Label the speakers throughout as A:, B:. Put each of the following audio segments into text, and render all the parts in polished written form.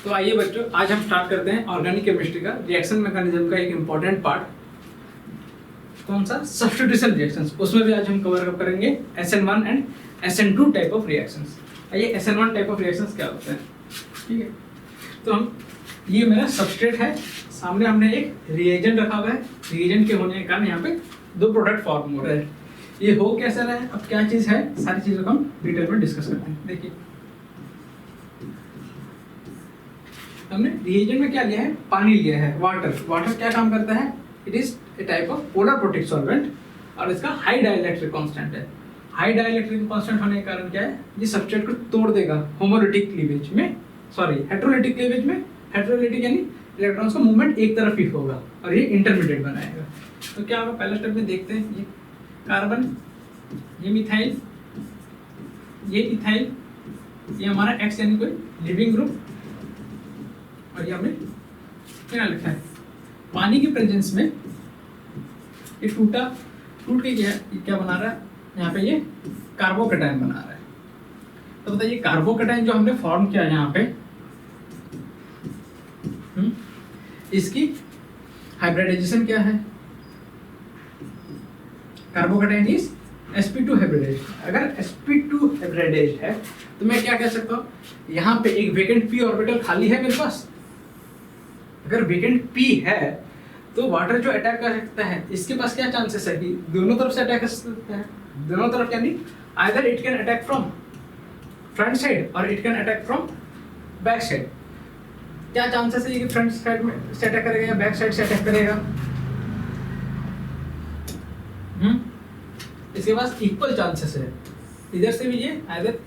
A: तो आइए बच्चों, आज हम स्टार्ट करते हैं ऑर्गेनिक केमिस्ट्री का रिएक्शन मैकेनिज्म का एक इम्पॉर्टेंट पार्ट, कौन सा, सब्स्टिट्यूशन रिएक्शंस। उसमें भी आज हम कवर अप करेंगे SN1 and SN2 type of reactions. आइए SN1 टाइप ऑफ रिएक्शंस क्या होते हैं, ठीक है। तो हम, ये मेरा सबस्ट्रेट है, सामने हमने एक रिएजेंट रखा हुआ है। रिएजेंट के होने के कारण यहाँ पे दो प्रोडक्ट फॉर्म हो रहे हैं। ये हो कैसा रहा है, अब क्या चीज़ है, सारी चीज़ों को हम डिटेल में डिस्कस करते हैं। देखिए हमने रिएजेंट में क्या लिया है, पानी लिया है, वाटर। वाटर क्या काम करता है, it is a type of polar protic solvent और इसका हाई डाइलेक्ट्रिक कांस्टेंट है। हाई डाइलेक्ट्रिक कांस्टेंट होने के कारण क्या है, ये सबस्ट्रेट को तोड़ देगा होमोलिटिक क्लीवेज में, सॉरी हेटेरोलिटिक क्लीवेज में। हेटेरोलिटिक यानी इलेक्ट्रॉन्स का मूवमेंट एक तरफ ही होगा और ये इंटरमीडिएट बनाएगा। तो क्या होगा, पहले स्टेप में देखते हैं, ये कार्बन, ये मिथाइल, ये इथाइल, ये हमारा X यानी कोई लिविंग ग्रुप, और ये हमने क्या लिखा है, पानी की प्रेजेंस में ये टूट के क्या बना रहा है, यहाँ पे ये कार्बोकेटाइन बना रहा है। तो बताइए कार्बोकेटाइन जो हमने फॉर्म किया यहाँ पे, इसकी हाइब्रिडाइजेशन क्या है, कार्बोकेटाइन इज sp2 हाइब्रिडाइज्ड। अगर sp2 हाइब्रिडाइज्ड है तो मैं क्या कह सकता हूँ, यहाँ पे एक वेकेंट p ऑर्बिटल खाली है मेरे पास। अगर वेकेंट p है तो वाटर जो अटैक कर सकता है, इसके पास क्या चांसेस है कि दोनों तरफ से अटैक कर सकता है। दोनों तरफ यानी either it can attack from front side और it can attack from back side. क्या चांसेस है कि फ्रंट साइड में से अटैक करेगा या बैक साइड से अटैक करेगा। इसके पास इक्वल चांसेस है, इधर से भी ये आइदर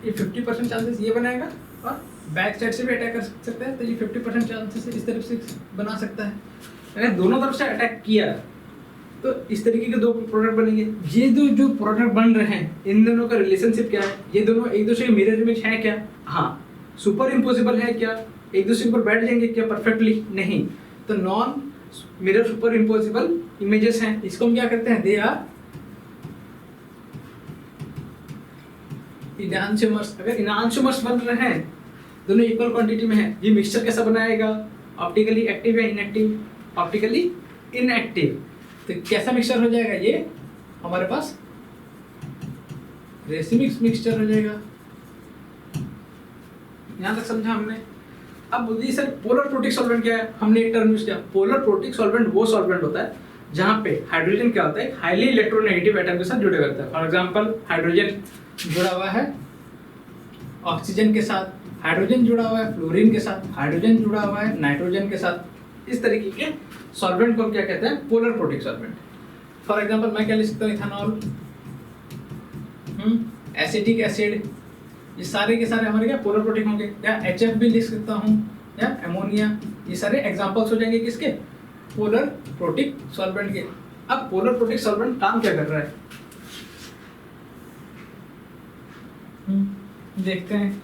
A: ये 50% चांसेस ये बनाएगा और बैक साइड से भी अटैक कर सकता है, तो ये 50% चांसेस इस तरफ से बना सकता है। अगर दोनों तरफ से अटैक किया तो इस तरीके के दो प्रोडक्ट बनेंगे। ये जो प्रोडक्ट बन रहे हैं, इन दोनों का रिलेशनशिप क्या है, ये दोनों एक दूसरे के मिरर इमेज है क्या, हाँ। सुपर इम्पोसिबल है क्या, एक दूसरे पर बैठ जाएंगे क्या परफेक्टली, नहीं। तो non mirror super impossible images हैं, इसको हम क्या करते हैं, दे आर इनएंशियोमर्स। अगर इनएंशियोमर्स बन रहे हैं, दोनों इक्वल क्वांटिटी में है, ये मिक्सचर कैसा बनाएगा, ऑप्टिकली एक्टिव या इनएक्टिव, ऑप्टिकली इनएक्टिव। तो कैसा मिक्सचर हो जाएगा, ये हमारे पास रेसिमिक्स मिक्सचर हो जाएगा। यहां तक समझा हमने। अब बोलिए सर पोलर प्रोटिक सॉल्वेंट क्या है, हमने एक टर्म यूज किया। पोलर प्रोटिक सॉल्वेंट वो सॉल्वेंट होता है जहां पे हाइड्रोजन क्या होता है, हाईली इलेक्ट्रोनेगेटिव एटम के साथ जुड़े रहता है। फॉर एग्जांपल हाइड्रोजन जुड़ा हुआ है ऑक्सीजन के साथ, हाइड्रोजन जुड़ा हुआ है फ्लोरीन के साथ, हाइड्रोजन जुड़ा हुआ है नाइट्रोजन के साथ। इस तरीके के सॉल्वेंट को हम क्या कहते हैं, polar protic solvent. For example मैं क्या लिख सकता हूँ, इथेनॉल, एसिटिक एसिड, ये सारे के सारे हमारे क्या पोलर प्रोटिक होंगे। या HF भी लिख सकता हूँ, या अमोनिया, ये सारे एग्जांपल्स हो जाएंगे किसके, पोलर प्रोटिक सॉल्वेंट के। अब पोलर प्रोटिक सॉल्वेंट काम क्या कर रहा है, देखते हैं।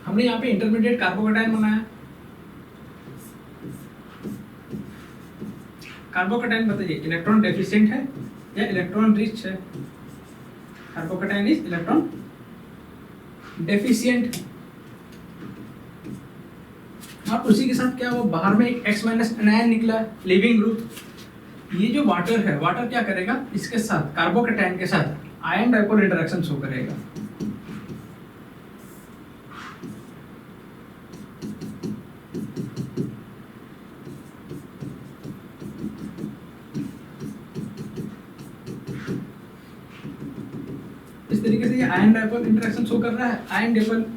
A: हमने यहाँ पे इंटरमीडिएट कार्बोकेटाइन बनाया। कार्बोकेटाइन बताइए इलेक्ट्रॉन डेफिशिएंट है या इलेक्ट्रॉन रिच है। Carbocation is electron deficient. और उसी के साथ क्या, वो बाहर में एक X- एनायन निकला, लिविंग ग्रुप। ये जो वाटर है, वाटर क्या करेगा, इसके साथ कार्बोकेटाइन के साथ आयन डाइपोल इंटरेक्शन शो करेगा। इस तरीके से ये आयन डाइपोल इंटरेक्शन शो कर रहा है। आयन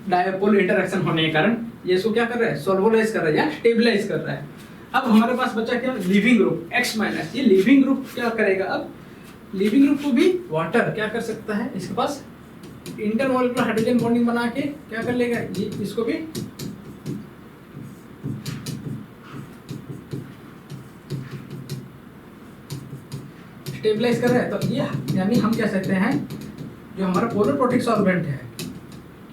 A: डाइपोल इंटरेक्शन होने के कारण ये इसको क्या कर रहा है, सोल्वलाइज कर रहा है या स्टेबलाइज कर रहा है। अब हमारे पास बचा क्या, लिविंग ग्रुप X-। ये लिविंग ग्रुप क्या करेगा, अब लिविंग ग्रुप को भी वाटर क्या कर सकता है, इसके पास इंटरमॉलिक्यूलर हाइड्रोजन बॉन्डिंग बना के क्या कर लेगा, ये इसको भी स्टेबलाइज कर रहा है। तो ये यानी हम कह सकते हैं जो हमारा पोलर प्रोटिक सॉल्वेंट है,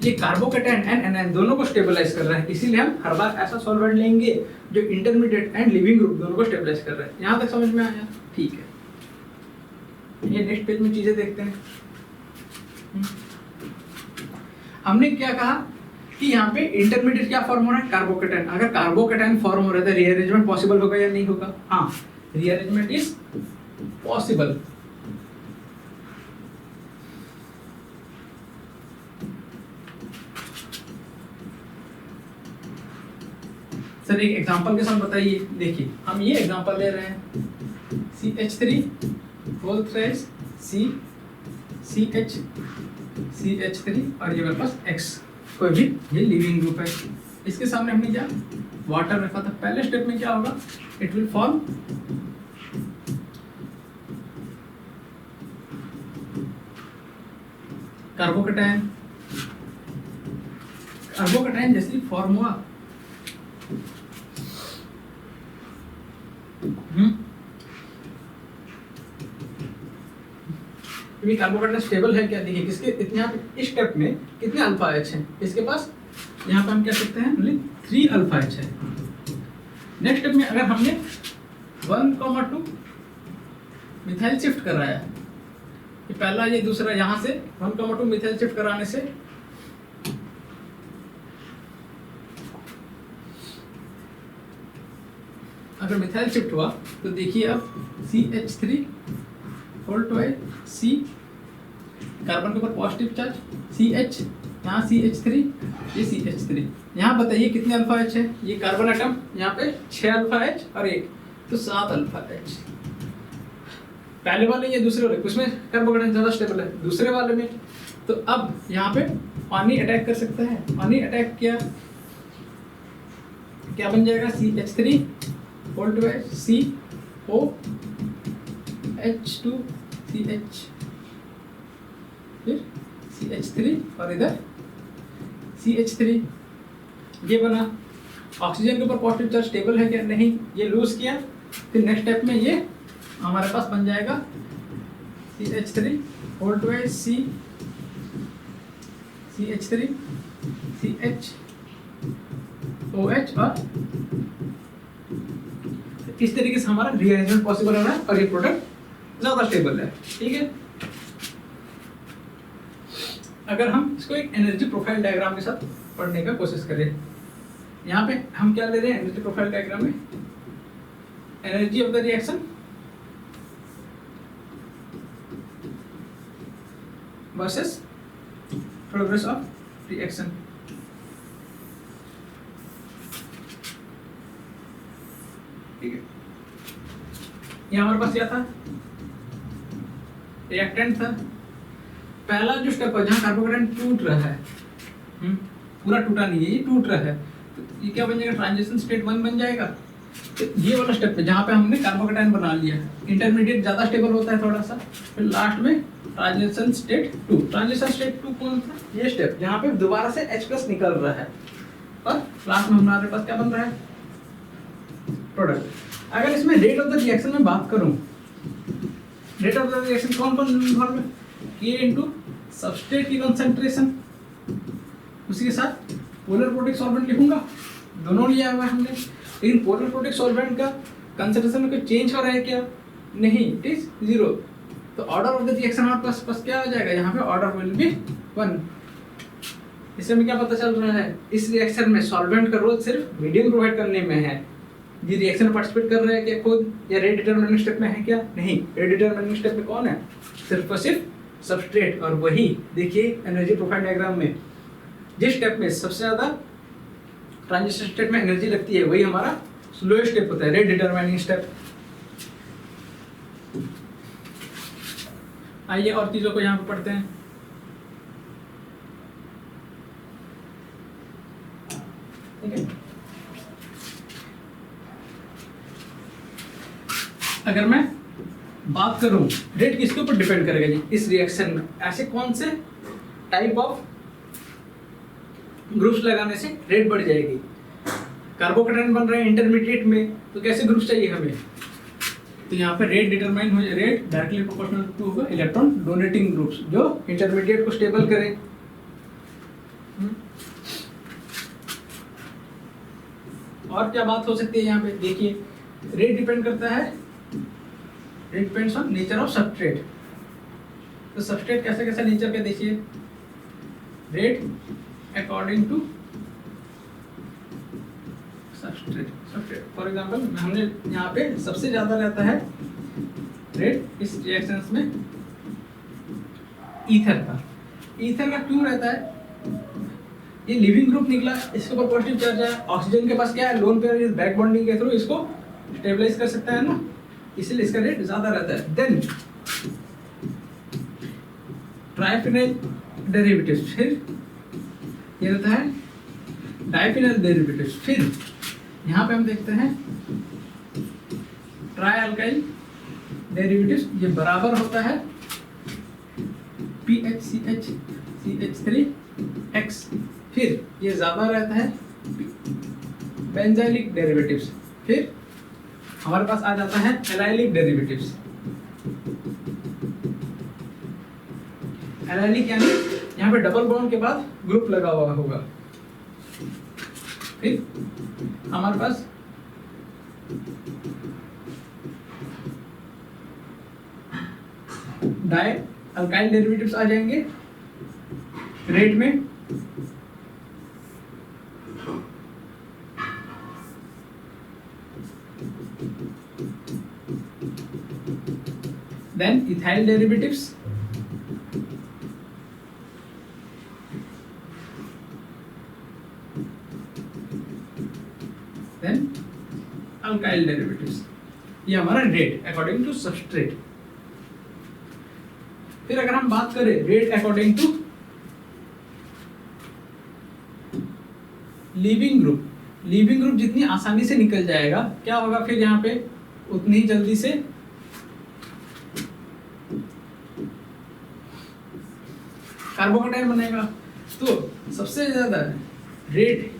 A: ये कार्बोकेटायन एंड एनायन दोनों को स्टेबलाइज कर रहा है, इसीलिए हम हर बार ऐसा सॉल्वेंट लेंगे जो इंटरमीडिएट एंड लिविंग ग्रुप दोनों को स्टेबलाइज कर रहा है। यहाँ तक समझ में आया? ठीक है, ये नेक्स्ट पेज में चीजें देखते हैं। हमने क्या कहा कि यहाँ पे इंटरमीडिएट क्या फॉर्म हो रहा है? कार्बोकेटायन। अगर कार्बोकेटायन फॉर्म हो रहा है तो रीअरेंजमेंट पॉसिबल होगा या नहीं होगा? हाँ, रीअरेंजमेंट इज पॉसिबल। सर एक एग्जांपल के साथ बताइए। देखिए हम ये एग्जांपल ले रहे हैं CH3 होल थ्राइस CH3 और ये मेरे पास X, कोई भी ये लिविंग ग्रुप है। इसके सामने हमने क्या वाटर रखा था। पहले स्टेप में क्या होगा? It will form carbocation. Carbocation जैसे फॉर्म हुआ कार्बोकेटायन स्टेबल है क्या? देखिए किसके यहाँ इस स्टेप में कितने अल्फा एच हैं इसके पास? यहाँ पे हम क्या सकते हैं? 3 अल्फा एच है। नेक्स्ट स्टेप में अगर हमने 1,2 मिथाइल शिफ्ट कराया, ये पहला ये दूसरा, यहाँ से 1,2 मिथाइल शिफ्ट कराने से अगर मिथाइल शिफ्ट हुआ तो देखिए अब CH3 whole twice C, carbon के ऊपर पॉजिटिव चार्ज CH, यहाँ CH3, ये CH3। यहाँ बताइए कितने अल्फा एच है? ये कार्बन एटम यहाँ पे 6 अल्फा एच और 1, तो 7 अल्फा एच। पहले वाले ये दूसरे वाले उसमें कार्बोकेटायन ज्यादा स्टेबल है, दूसरे वाले में तो अब यहाँ पे पानी अटैक कर सकता है। पानी अटैक किया क्या बन जाएगा? CH3 whole twice CO H2 CH, फिर CH3 और इधर CH3, ये बना। ऑक्सीजन के ऊपर पॉजिटिव चार्ज स्टेबल है क्या? नहीं, ये लूज किया। फिर नेक्स्ट स्टेप में ये हमारे पास बन जाएगा CH3 whole twice CH3 CH OH और इस तरीके से हमारा रीअरेंजमेंट पॉसिबल हो रहा है और ये प्रोडक्ट ज्यादा स्टेबल है। ठीक है, अगर हम इसको एक एनर्जी प्रोफाइल डायग्राम के साथ पढ़ने का कोशिश करें, यहाँ पे हम क्या ले रहे हैं? एनर्जी प्रोफाइल डायग्राम में energy of the reaction versus progress of reaction. ठीक है, यहाँ हमारे पास क्या था? रिएक्टेंट था। पहला जो स्टेप है जहाँ कार्बोकेटायन टूट रहा है, पूरा टूटा नहीं है, ये टूट रहा है, तो ये क्या बन जाएगा? ट्रांजिशन स्टेट 1 बन जाएगा। तो ये वाला स्टेप है जहाँ पे हमने कार्बोकेटायन बना लिया है। इंटरमीडिएट ज्यादा स्टेबल होता है थोड़ा सा, फिर लास्ट में ट्रांजिशन स्टेट 2। ट्रांजिशन स्टेट 2 कौन था? ये स्टेप जहाँ पे दोबारा से H+ निकल रहा है और लास्ट में हमारे पास क्या बन रहा है? प्रोडक्ट। अगर इसमें रेट ऑफ द रिएक्शन में बात करूं, रेट ऑफ द रिएक्शन कौन कौन इन्वॉल्व है? K इनटू सबस्ट्रेट की कंसंट्रेशन, उसी के साथ पोलर प्रोटिक सॉल्वेंट लिखूंगा, दोनों लिया हुआ है हमने। लेकिन पोलर प्रोटिक सॉल्वेंट का कंसंट्रेशन में कोई चेंज हो रहा है क्या? नहीं, इट इज 0। तो ऑर्डर ऑफ द रिएक्शन हमारे पास क्या हो जाएगा? यहाँ पे ऑर्डर विल बी 1। इससे हमें क्या पता चल रहा है? इस रिएक्शन में सॉल्वेंट का रोल सिर्फ मीडियम प्रोवाइड करने में है। ये रिएक्शन में पार्टिसिपेट कर रहे हैं क्या खुद, या रेट डिटरमिनिंग स्टेप में है क्या? नहीं, रेट डिटरमिनिंग स्टेप में कौन है? सिर्फ और सिर्फ सबस्ट्रेट। और वही देखिए एनर्जी प्रोफाइल डायग्राम में जिस स्टेप में सबसे ज्यादा ट्रांजिशन स्टेट में एनर्जी लगती है वही हमारा स्लोएस्ट स्टेप होता है, रेट डिटरमिनिंग स्टेप। आइए और चीजों को यहाँ पे पढ़ते हैं। ठीक है, अगर मैं बात करूं रेट किसके ऊपर डिपेंड करेगा जी? इस रिएक्शन में ऐसे कौन से टाइप ऑफ ग्रुप्स लगाने से रेट बढ़ जाएगी? कार्बोकेटायन बन रहे हैं इंटरमीडिएट में, तो कैसे ग्रुप्स चाहिए हमें? तो यहाँ पे रेट डिटरमाइन हो, रेट डायरेक्टली प्रोपोर्शनल टू होगा इलेक्ट्रॉन डोनेटिंग ग्रुप्स जो इंटरमीडिएट को स्टेबल करें। और क्या बात हो सकती है यहाँ पे, देखिए रेट डिपेंड करता है, rate depends on nature of substrate. तो सबस्ट्रेट कैसे कैसे नेचर का देखिए, rate according to substrate. For example हमने यहाँ पे सबसे ज्यादा रहता है रेट इस रिएक्शंस में ईथर का। ईथर का क्यों रहता है, ये लिविंग ग्रुप निकला, इसके ऊपर पॉजिटिव चार्ज है, ऑक्सीजन के पास क्या है, लोन पेयर इस बैक बॉन्डिंग के थ्रू इसको स्टेबलाइज कर सकता है ना, इसलिए इसका रेट ज्यादा रहता है। देन ट्राइफिनाइल डेरिवेटिव्स, फिर ये रहता है डाइफिनाइल डेरिवेटिव्स। फिर यहाँ पे हम देखते हैं ट्राई अल्काइल डेरिवेटिव्स, ये बराबर होता है PHCH3X। फिर ये ज्यादा रहता है बेंजाइलिक डेरिवेटिव्स। फिर हमारे पास आ जाता है एलाइलिक डेरिवेटिव्स। एलाइलिक यानी यहाँ पे डबल बॉन्ड के बाद ग्रुप लगा हुआ होगा। फिर हमारे पास डाई अल्काइल डेरिवेटिव्स आ जाएंगे रेट में। Then ethyl derivatives, then alkyl derivatives. ये हमारा रेट अकॉर्डिंग टू सबस्ट्रेट। फिर अगर हम बात करें rate according to leaving group, leaving group जितनी आसानी से निकल जाएगा, क्या होगा फिर यहाँ पे उतनी ही जल्दी से कार्बोकेटाइन बनेगा। तो सबसे ज्यादा rate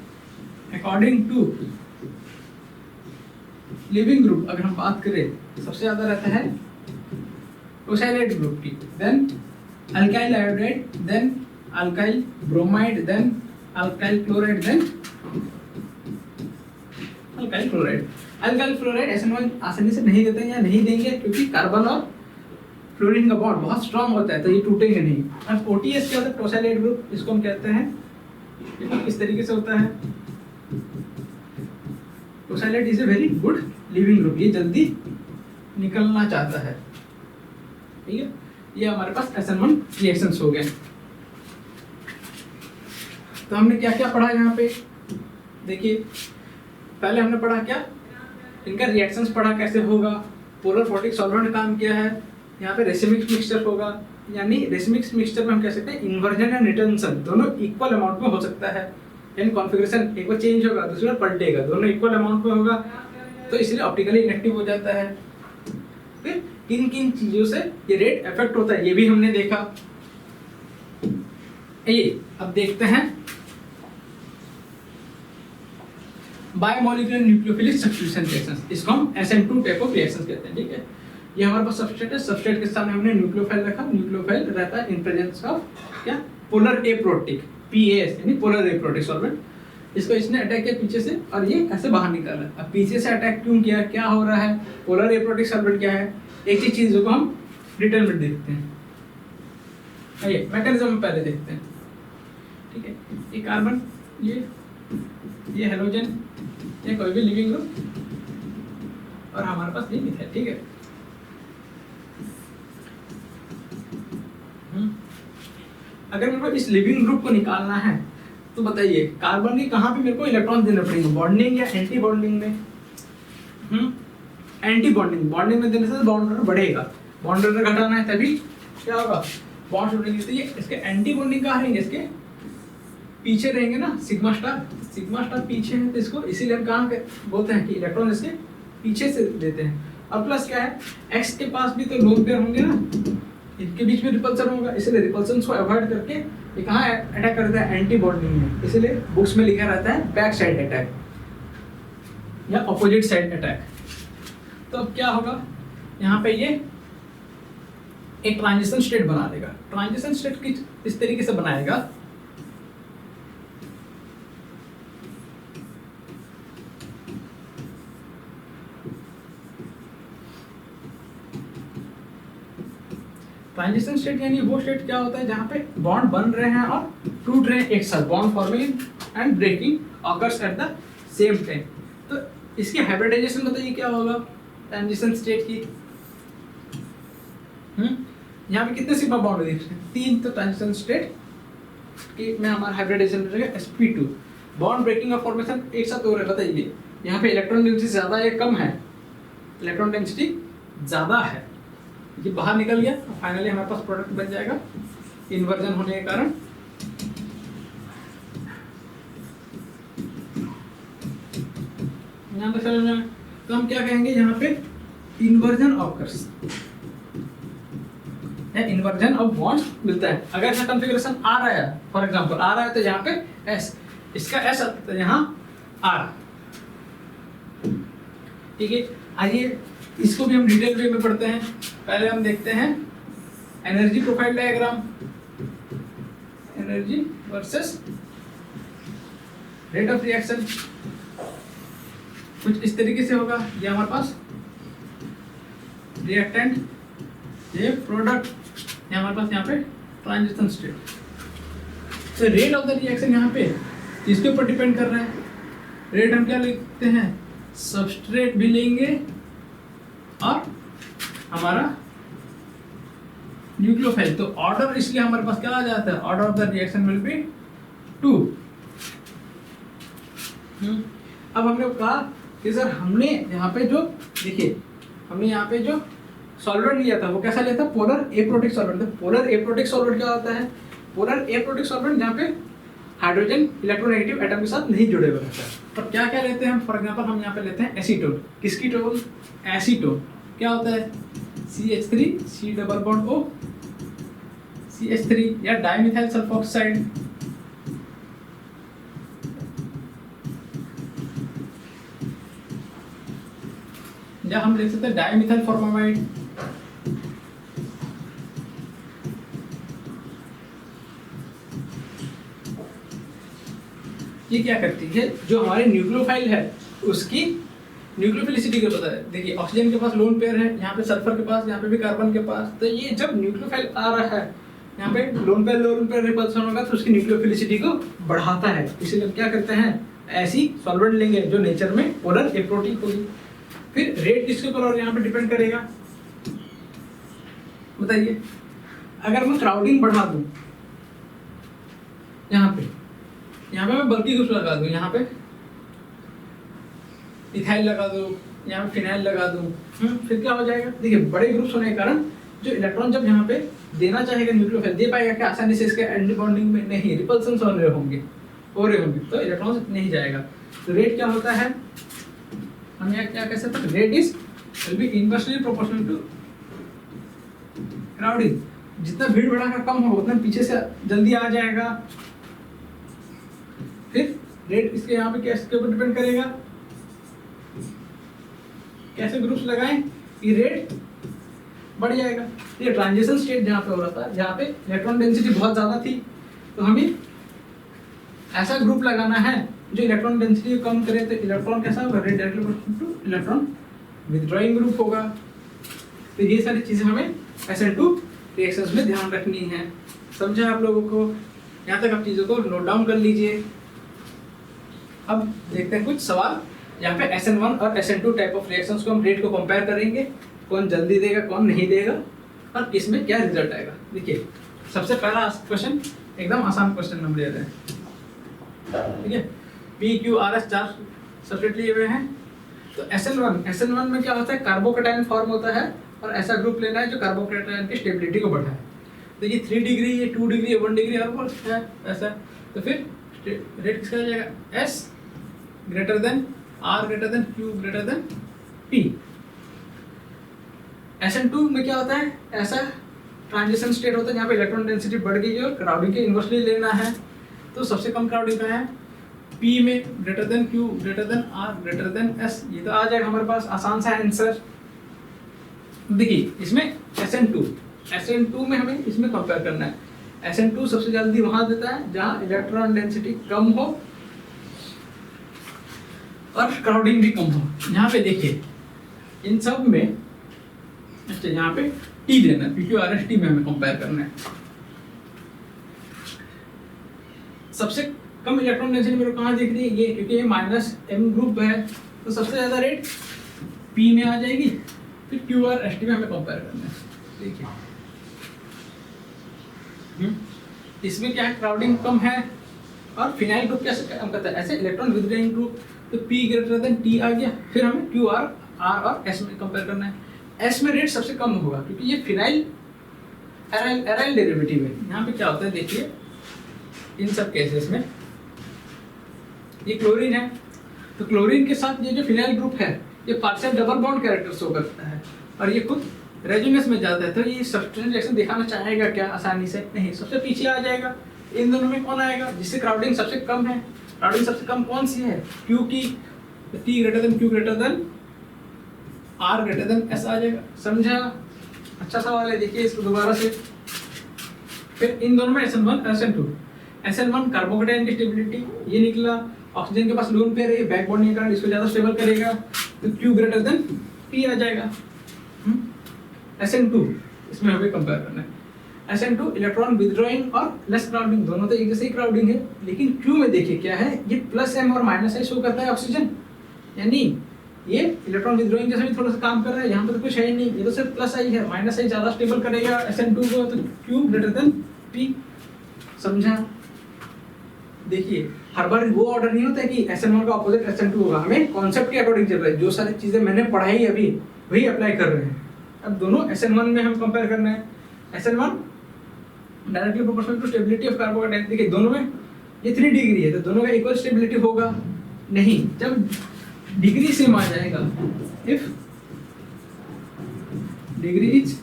A: according to leaving group अगर हम बात करें, सबसे ज्यादा रहता है टोसाइलेट ग्रुप की, then alkyl iodide, then alkyl bromide, then alkyl chloride, then alkyl chloride. Alkyl chloride SN1 आसानी से नहीं देते हैं या नहीं देंगे क्योंकि कार्बन और फ्लोरीन का बॉन्ड बहुत स्ट्रांग होता है, तो ये टूटेंगे नहीं। अब OTS क्या होता है, टोसाइलेट ग्रुप, इसको हम कहते हैं, ये किस तरीके से होता है, tosylate is a very good leaving group, ये जल्दी निकलना चाहता है। ठीक है, ये हमारे पास SN1 रिएक्शंस हो गए। तो हमने क्या क्या पढ़ा यहाँ पे, देखिए पहले हमने पढ़ा क्या, इनका रिएक्शंस पढ़ा कैसे होगा, पोलर फोटिक सॉल्वेंट काम किया है, यहाँ पे रेसिमिक्स मिक्सचर होगा, यानी रेसिमिक्स मिक्सचर में हम कह सकते हैं इन्वर्जन एंड रिटर्नसन दोनों इक्वल अमाउंट में हो सकता है, यानी कॉन्फ़िगरेशन एक बार चेंज होगा दूसरी बार पलटेगा, दोनों इक्वल अमाउंट में होगा, तो इसलिए ऑप्टिकली इनेक्टिव हो जाता है। फिर किन किन चीजों से ये रेट इफेक्ट होता है ये भी हमने देखा। ये अब देखते हैं बायोमोलिकुलर न्यूक्लियोफिलिक सब्स्टिट्यूशन रिएक्शंस, इसको हम SN2 टाइप ऑफ रिएक्शंस कहते हैं। ठीक है, ये हमारे पास सबस्ट्रेट है, सबस्ट्रेट के सामने हमने न्यूक्लियोफाइल रखा, न्यूक्लियोफाइल रहता है इन प्रेजेंस ऑफ क्या, पोलर एप्रोटिक, PAS यानी पोलर एप्रोटिक सॉल्वेंट। इसको इसने अटैक किया पीछे से और ये ऐसे बाहर निकल रहा है। अब पीछे से अटैक क्यों किया, क्या हो रहा है, पोलर एप्रोटिक सॉल्वेंट क्या है, एक ही चीज को हम डिटेल में देखते हैं। आइए मैकेनिज्म पहले देखते हैं। ठीक है, ये कार्बन, ये हेलोजन, ये कोई भी लिविंग ग्रुप और हमारे पास ये मिथाइल। ठीक है, अगर मेरे को इस लिविंग ग्रुप को निकालना है तो बताइए कार्बन के कहाँ पे मेरे को इलेक्ट्रॉन देने पड़ेंगे, बॉन्डिंग या एंटी बॉन्डिंग में? एंटी बॉन्डिंग, बॉन्डिंग में देने से बॉन्ड ऑर्डर बढ़ेगा, बॉन्ड ऑर्डर घटाना है तभी क्या होगा, बॉन्ड टूटेंगे। तो ये इसके एंटी बॉन्डिंग कहाँ रहेंगे, इसके पीछे रहेंगे ना, सिग्मा स्टार पीछे है, तो इसको इसीलिए हम कहाँ बोलते हैं कि इलेक्ट्रॉन इसके पीछे से देते हैं। और प्लस क्या है, एक्स के पास भी तो लोन पेयर होंगे ना, इनके बीच में रिपल्सन होगा, इसलिए रिपल्सन को अवॉइड करके ये कहाँ अटैक करता है, एंटी बॉन्डिंग में। इसलिए बुक्स में लिखा रहता है बैक साइड अटैक या अपोजिट साइड अटैक। तो अब क्या होगा, यहाँ पे ये एक ट्रांजिशन स्टेट बना देगा। ट्रांजिशन स्टेट की इस तरीके से बनाएगा ट्रांजिशन स्टेट यानी वो स्टेट क्या होता है जहाँ पे बॉन्ड बन रहे हैं और टूट रहे हैं एक साथ, bond forming and breaking occurs at the same time. तो इसकी हाइब्रिडाइजेशन बताइए क्या होगा ट्रांजिशन स्टेट की। यहाँ पे कितने सिग्मा बॉन्ड दिख रहे हैं? 3। तो ट्रांजिशन स्टेट की में हमारा हाइब्रिडाइजेशन रहेगा sp2। बॉन्ड ब्रेकिंग और फॉर्मेशन एक साथ हो रहा है, बताइए यहाँ पे इलेक्ट्रॉन डेंसिटी ज़्यादा है कम है? इलेक्ट्रॉन डेंसिटी ज़्यादा है, ये बाहर निकल गया। फाइनली हमारे पास प्रोडक्ट बन जाएगा इन्वर्जन होने के कारण। यहाँ पे समझ में तो हम क्या कहेंगे यहाँ पे इन्वर्जन ऑकर्स या इन्वर्जन ऑफ बॉन्ड मिलता है। अगर ऐसा कॉन्फ़िगरेशन आ रहा है, फॉर एग्जांपल आ रहा है, तो यहाँ पे एस, इसका एस तो यहाँ आर। ठीक है, आइए इसको भी हम डिटेल वे में पढ़ते हैं। पहले हम देखते हैं energy profile diagram, energy versus rate of reaction. कुछ इस तरीके से होगा, ये हमारे पास रिएक्टेंट, ये प्रोडक्ट, ये हमारे पास यहाँ पे ट्रांजिशन स्टेट। तो रेट ऑफ द रिएक्शन यहाँ पे इसके ऊपर डिपेंड कर रहा है। रेट हम क्या लिखते हैं, सबस्ट्रेट भी लेंगे और हमारा न्यूक्लियोफाइल। तो ऑर्डर इसलिए हमारे पास क्या आ जाता है, order of the reaction will be 2। अब हमने कहा कि सर हमने यहाँ पे जो देखिए, हमने यहाँ पे जो सॉल्वेंट लिया था वो कैसा लिया था, पोलर एप्रोटिक सॉल्वेंट। तो पोलर एप्रोटिक सॉल्वेंट क्या होता है, पोलर एप्रोटिक सॉल्वेंट जहाँ पे हाइड्रोजन इलेक्ट्रोनेगेटिव एटम के साथ नहीं जुड़े हुए रहता है। और क्या क्या लेते हैं, फॉर एग्जांपल हम यहाँ पे लेते हैं एसीटोन। किसकी टोन, एसीटोन। क्या होता है, CH3 C double bond O CH3, या डाइमिथाइल सल्फोक्साइड। या हम लिख सकते हैं डाइमिथाइल फॉर्मामाइड। ये क्या करती है, जो हमारे न्यूक्लियोफाइल है उसकी न्यूक्लियोफिलिसिटी को पता है। देखिए ऑक्सीजन के पास लोन पेयर है, यहाँ पे सल्फर के पास, यहाँ पे भी कार्बन के पास। तो ये जब न्यूक्लियोफाइल आ रहा है, यहाँ पे लोन पेयर रिपल्सन होगा तो उसकी न्यूक्लियोफिलिसिटी को बढ़ाता है। इसीलिए हम क्या करते हैं, ऐसी सॉल्वेंट लेंगे जो नेचर में पोलर एप्रोटिक होगी। फिर रेट किसके ऊपर और यहाँ पे डिपेंड करेगा, बताइए। अगर मैं क्राउडिंग बढ़ा दूं, यहाँ पे मैं बल्कि ग्रुप लगा दूं, यहाँ पे इथाइल लगा दूं, यहाँ पे फिनाइल लगा दूं, फिर क्या हो जाएगा, देखिए बड़े ग्रुप्स होने के कारण जो इलेक्ट्रॉन जब यहाँ पे देना चाहेगा न्यूक्लियोफाइल दे पाएगा क्या आसानी से, इसके एंटी बॉन्डिंग में नहीं, रिपल्सन्स हो रहे होंगे तो इलेक्ट्रॉन नहीं जाएगा। तो रेट क्या होता है, हम यहाँ क्या कह सकते हैं, rate is will be inversely proportional to crowding. जितना भीड़ भड़ाका कम होगा उतना पीछे से जल्दी आ जाएगा। फिर रेट इसके यहाँ पे कैसे के ऊपर डिपेंड करेगा, कैसे ग्रुप्स लगाएं, ये रेट बढ़ जाएगा। ये ट्रांजिशन स्टेट जहाँ पे हो रहा था, जहाँ पे इलेक्ट्रॉन डेंसिटी बहुत ज़्यादा थी, तो हमें ऐसा ग्रुप लगाना है जो इलेक्ट्रॉन डेंसिटी को कम करे। तो इलेक्ट्रॉन कैसा होगा, rate directly proportional two electron withdrawing group होगा। तो ये सारी चीज़ें हमें SN2 रिएक्शंस में ध्यान रखनी है। समझा आप लोगों को, यहाँ तक आप चीज़ों को नोट डाउन कर लीजिए। अब देखते हैं कुछ सवाल। यहाँ पे SN1 और SN2 टाइप ऑफ रिएक्शंस को हम रेट को कंपेयर करेंगे, कौन जल्दी देगा कौन नहीं देगा और किस में क्या रिजल्ट आएगा। देखिए सबसे पहला क्वेश्चन एकदम आसान क्वेश्चन हम ले रहे हैं, ठीक है। PQRS 4 सब्सट्रेट लिए हुए हैं। तो SN1 में क्या होता है, कार्बोकैटायन फॉर्म होता है और ऐसा ग्रुप लेना है जो कार्बोकैटायन की स्टेबिलिटी को बढ़ाए। देखिए 3 डिग्री, ये 2 डिग्री, 1 डिग्री और है ऐसा। तो फिर रेट किसका जाएगा, S greater than R greater than Q greater than P। SN2 में क्या होता है, ऐसा ट्रांजिशन स्टेट होता है जहाँ पे इलेक्ट्रॉन डेंसिटी बढ़ गई है और क्राउडिंग के इन्वर्सली लेना है। तो सबसे कम क्राउडिंग का है P में greater than Q greater then R greater than S। ये तो आ जाएगा हमारे पास आसान सा आंसर। देखिए इसमें SN2 में हमें इसमें कंपेयर करना है। SN2 सबसे जल्दी वहां देता है जहां इलेक्ट्रॉन डेंसिटी कम हो और क्राउडिंग भी कम हो। यहाँ पे देखिए इन सब में चाहिए, यहाँ पे टी देना है, PQRS T में हमें कंपेयर करना है। सबसे कम इलेक्ट्रॉन डेंसिटी मेरे को कहाँ दिख रही है, ये, क्योंकि ये -m ग्रुप है तो सबसे ज्यादा रेट P में आ जाएगी, फिर QRS T में हमें कंपेयर करना है। देखिए इसमें क्या है, क्राउडिंग कम है, और फिनाइल ग्रुप कैसे काम करता है, ऐसे इलेक्ट्रॉन विथड्रॉइंग ग्रुप, तो P ग्रेटर देन T आ गया, फिर हमें QR, R और S में कंपेयर करना है। S में रेट सबसे कम होगा क्योंकि ये फिनाइल एराइल डेरिवेटिव है। यहाँ पे क्या होता है देखिए, इन सब केसेस में ये क्लोरीन है, तो क्लोरीन के साथ ये जो फिनाइल ग्रुप है ये partial double bond character show करता है, और ये खुद रेजोनेंस में जाता है, तो ये सब्सटेंशियल रिएक्शन दिखाना चाहेगा क्या आसानी से, नहीं, सबसे पीछे आ जाएगा। इन दोनों में कौन आएगा, जिससे क्राउडिंग सबसे कम है, क्राउडिंग सबसे कम कौन सी है, Q की, T greater than Q greater then R greater than S आ जाएगा। समझा? अच्छा सवाल है, देखिए इसको दोबारा से। फिर इन दोनों में SN1 SN2, SN1 कार्बोकेटाइन की स्टेबिलिटी ये निकला, ऑक्सीजन के पास लोन पेयर है, बैक बॉन्ड के कारण इसको ज्यादा स्टेबल करेगा, तो Q ग्रेटर देन P आ जाएगा। SN2 इसमें हमें कंपेयर करना है। SN2 इलेक्ट्रॉन विथड्रॉइंग और लेस क्राउडिंग, दोनों तो एक जैसे ही क्राउडिंग है, लेकिन Q में देखिए क्या है, ये +m और -i शो करता है ऑक्सीजन, यानी ये इलेक्ट्रॉन विथड्रॉइंग जैसे भी थोड़ा सा काम कर रहा है, यहाँ पे तो कुछ है ही नहीं, ये तो सिर्फ +i है, -i ज्यादा स्टेबल करेगा SN2 को, तो Q ग्रेटर देन P। समझा? देखिए हर बार वो ऑर्डर नहीं होता है कि SN1 का ऑपोजिट SN2 होगा, हमें कॉन्सेप्ट के अकॉर्डिंग चल रहा है, जो सारी चीजें मैंने पढ़ाई अभी वही अप्लाई कर रहे हैं। अब दोनों SN1 में हम कंपेयर करना है, SN1 directly proportional to stability of carbocation. देखिए दोनों में ये 3 डिग्री है, तो दोनों का इक्वल स्टेबिलिटी होगा नहीं, जब डिग्री सेम आ जाएगा, if degree is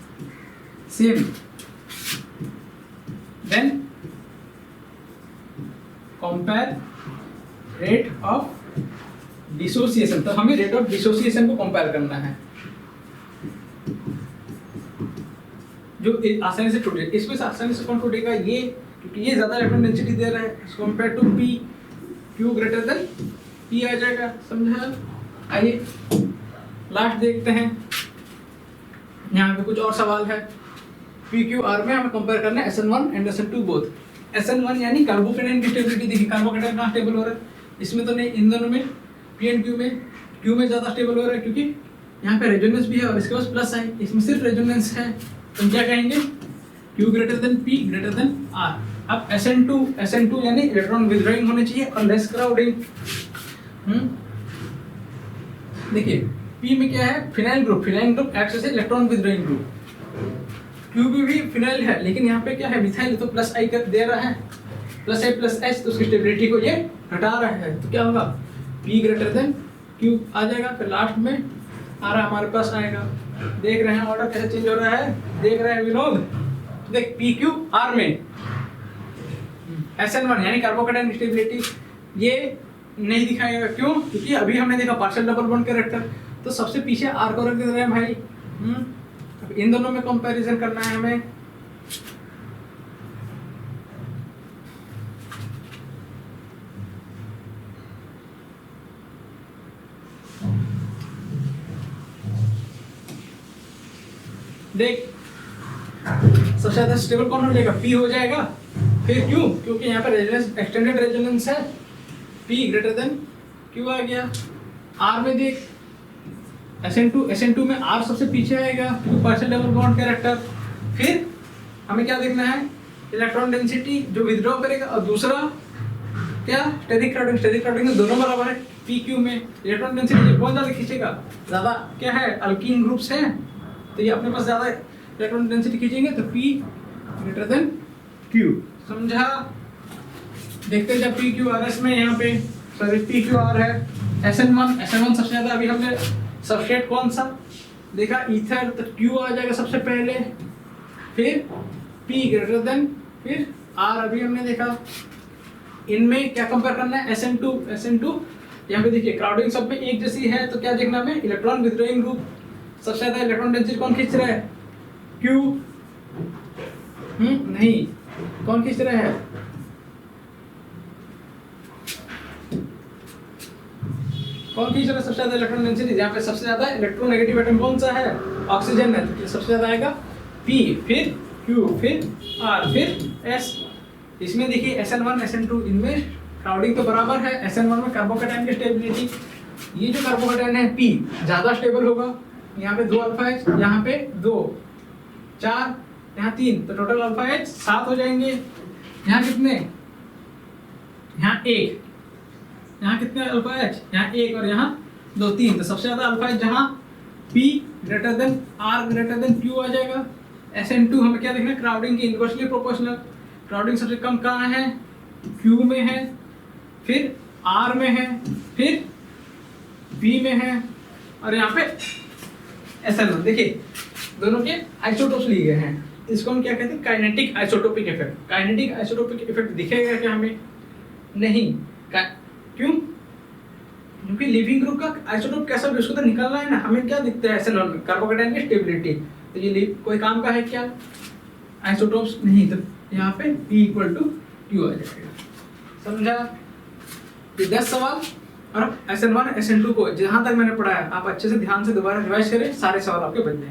A: same then compare rate of dissociation, तो हमें रेट ऑफ डिसोसिएशन को कंपेयर करना है, जो आसानी से टूटे, इसमें से आसानी से कौन टूटेगा, ये, क्योंकि ये ज्यादा इलेक्ट्रॉन डेंसिटी दे रहा है, compare to P, Q greater than P आ जाएगा। समझा? आइए लास्ट देखते हैं, यहाँ पे कुछ और सवाल है। PQR में हमें कंपेयर करना है SN1 and SN2 both. SN1 यानी कार्बोकेटाइन की स्टेबिलिटी, देखिए कार्बोकेटाइन कहाँ स्टेबल हो रहा है, इसमें तो नहीं, इन दोनों में P एंड Q में, Q में ज्यादा स्टेबल हो रहा है क्योंकि यहाँ पे रेजोनेंस भी है और इसके पास +i, इसमें सिर्फ रेजोनेंस है, तो क्या कहेंगे, Q greater than P greater than R। अब SN2 यानी इलेक्ट्रॉन विथड्रॉइंग होने चाहिए और लेस क्राउडिंग। देखिए P में क्या है, phenyl group act as electron withdrawing group, Q भी फिनाइल है, लेकिन यहाँ पे क्या है, मिथाइल, तो +i कर दे रहा है, +i+h, तो उसकी स्टेबिलिटी को ये घटा रहा है, तो क्या होगा, P ग्रेटर देन Q आ जाएगा, फिर लास्ट में R हमारे पास आएगा। देख रहे हैं ऑर्डर कैसे चेंज हो रहा है, देख रहे हैं विनोद, देख PQR में SN1 यानी कार्बोकेटाइन स्टेबिलिटी ये नहीं दिखाएगा, क्यों, क्योंकि अभी हमने देखा पार्शियल डबल बॉन्ड कैरेक्टर, तो सबसे पीछे R को रख दे रहे हैं भाई। अब इन दोनों में कंपैरिजन करना है हमें, देख सबसे ज्यादा स्टेबल कौन हो जाएगा, P हो जाएगा, फिर Q, क्योंकि यहाँ पे रेजोनेंस, एक्सटेंडेड रेजोनेंस है, P ग्रेटर देन Q आ गया। R में देख SN2 में R सबसे पीछे आएगा क्योंकि पार्शियल डबल बॉन्ड कैरेक्टर। फिर हमें क्या देखना है, इलेक्ट्रॉन डेंसिटी जो विथड्रॉ करेगा, और दूसरा क्या, स्टेरिक क्राउडिंग में दोनों बराबर है। PQ में इलेक्ट्रॉन डेंसिटी कौन ज्यादा खींचेगा, ज्यादा क्या है, अल्कीन ग्रुप्स हैं, तो ये अपने पास ज्यादा इलेक्ट्रॉन डेंसिटी खींचेंगे, तो P ग्रेटर देन Q। समझा? देखते हैं जब PQRS में यहाँ पे सॉरी PQR है, SN1 सबसे ज्यादा, अभी हमने सबस्ट्रेट कौन सा देखा, ईथर, तो Q आ जाएगा सबसे पहले, फिर P ग्रेटर देन, फिर R अभी हमने देखा। इनमें क्या कंपेयर करना है, SN2 यहाँ पे देखिए क्राउडिंग सब में एक जैसी है, तो क्या देखना हमें, इलेक्ट्रॉन विथड्रॉइंग ग्रुप, सबसे ज्यादा इलेक्ट्रॉन डेंसिटी कौन खींच रहा है, Q, नहीं, कौन खींच रहा है, कौन खींच रहा है सबसे ज्यादा इलेक्ट्रॉन डेंसिटी? यहाँ पे सबसे ज्यादा इलेक्ट्रोनेगेटिव एटम कौन सा है? ऑक्सीजन है, तो सबसे ज्यादा आएगा P, फिर Q, फिर R, फिर S। इसमें देखिए SN1 SN2 इनमें क्राउडिंग तो बराबर है। SN1 में कार्बोकैटायन की स्टेबिलिटी, ये जो कार्बोकैटायन है P ज्यादा स्टेबल होगा। यहाँ पे 2 अल्फा H, यहाँ पे 2, 4, यहाँ 3, तो टोटल अल्फा H 7 हो जाएंगे। यहाँ कितने? यहाँ 1, यहाँ कितने अल्फा H? यहाँ 1 और यहाँ 2, 3, तो सबसे ज्यादा अल्फा H जहाँ P greater than R greater than Q आ जाएगा। SN2 हमें क्या देखना है? क्राउडिंग की इनवर्सली प्रोपोर्शनल। क्राउडिंग सबसे कम कहाँ है? Q में है, फिर R में है, फिर B में है, और यहाँ पे SN1। देखिए दोनों के आइसोटोप्स लिए गए हैं। इसको हम क्या कहते हैं? Kinetic isotopic effect. Kinetic isotopic effect दिखेगा क्या हमें? नहीं। क्यों? क्योंकि लिविंग ग्रुप का आइसोटोप कैसा भी उसको तो निकालना है ना। हमें क्या दिखता है SN1 में? कार्बोकैटायन की स्टेबिलिटी। तो ये कोई काम का है क्या? आइसोटोप्स नहीं, तो यहाँ पे P = Q आ जाएगा। समझा? ये 10 सवाल, और SN1 SN2 को जहां तक मैंने पढ़ाया आप अच्छे से ध्यान से दोबारा रिवाइज करें, सारे सवाल आपके बन जाएंगे।